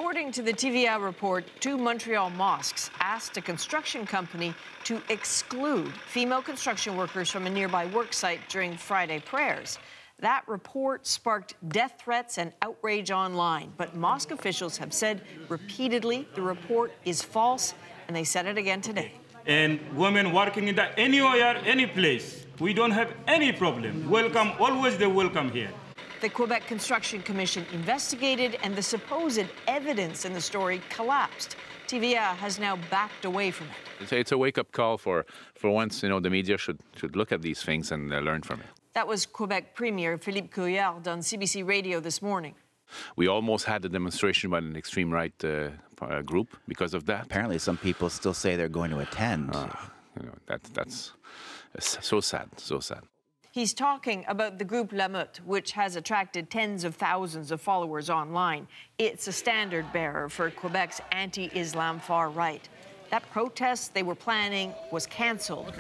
According to the TVA report, 2 Montreal mosques asked a construction company to exclude female construction workers from a nearby work site during Friday prayers. That report sparked death threats and outrage online, but mosque officials have said repeatedly the report is false, and they said it again today. And women working in anywhere, any place, we don't have any problem. Welcome, always the welcome here. The Quebec Construction Commission investigated, and the supposed evidence in the story collapsed. TVA has now backed away from it. It's a wake-up call for once. The media should look at these things and learn from it. That was Quebec Premier Philippe Couillard on CBC Radio this morning. We almost had a demonstration by an extreme right group because of that. Apparently, some people still say they're going to attend. That's so sad, so sad. He's talking about the group La Meute, which has attracted tens of thousands of followers online. It's a standard bearer for Quebec's anti-Islam far right. That protest they were planning was cancelled.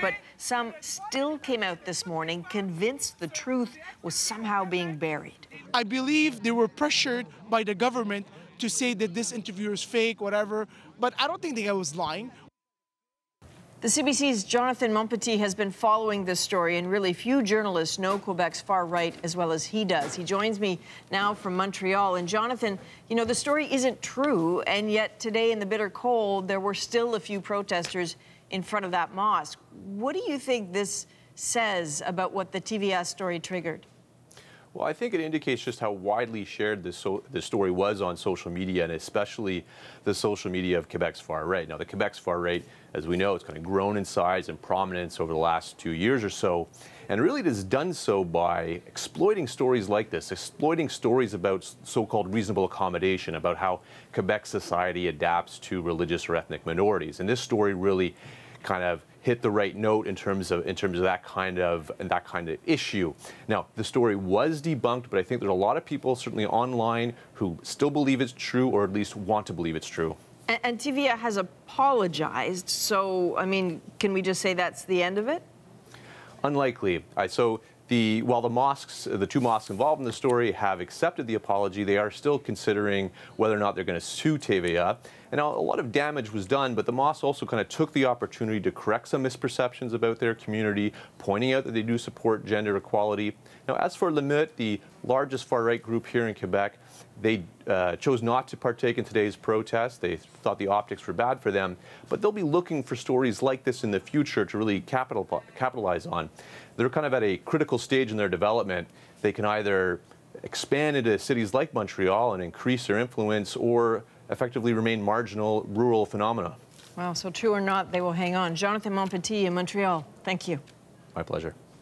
But some still came out this morning convinced the truth was somehow being buried. I believe they were pressured by the government to say that this interview is fake, whatever, but I don't think the guy was lying. The CBC's Jonathan Montpetit has been following this story, and really few journalists know Quebec's far right as well as he does. He joins me now from Montreal. And Jonathan, the story isn't true, and yet today in the bitter cold, there were still a few protesters in front of that mosque. What do you think this says about what the TVA story triggered? Well, I think it indicates just how widely shared this story was on social media, and especially the social media of Quebec's far right. Now, the Quebec's far right, as we know, it's kind of grown in size and prominence over the last 2 years or so, and really it has done so by exploiting stories like this, exploiting stories about so-called reasonable accommodation, about how Quebec society adapts to religious or ethnic minorities. And this story really kind of hit the right note in terms of that kind of issue. Now, the story was debunked, but I think there's a lot of people, certainly online, who still believe it's true, or at least want to believe it's true. And TVA has apologized, so, can we just say that's the end of it? Unlikely. While the 2 mosques involved in the story have accepted the apology, they are still considering whether or not they're going to sue TVA. And now a lot of damage was done, but the mosques also kind of took the opportunity to correct some misperceptions about their community, pointing out that they do support gender equality. Now, as for La Meute, the largest far-right group here in Quebec, they chose not to partake in today's protest. They thought the optics were bad for them, but they'll be looking for stories like this in the future to really capitalize on. They're kind of at a critical stage in their development. They can either expand into cities like Montreal and increase their influence, or effectively remain marginal rural phenomena. Well, so true or not, they will hang on. Jonathan Montpetit in Montreal, thank you. My pleasure.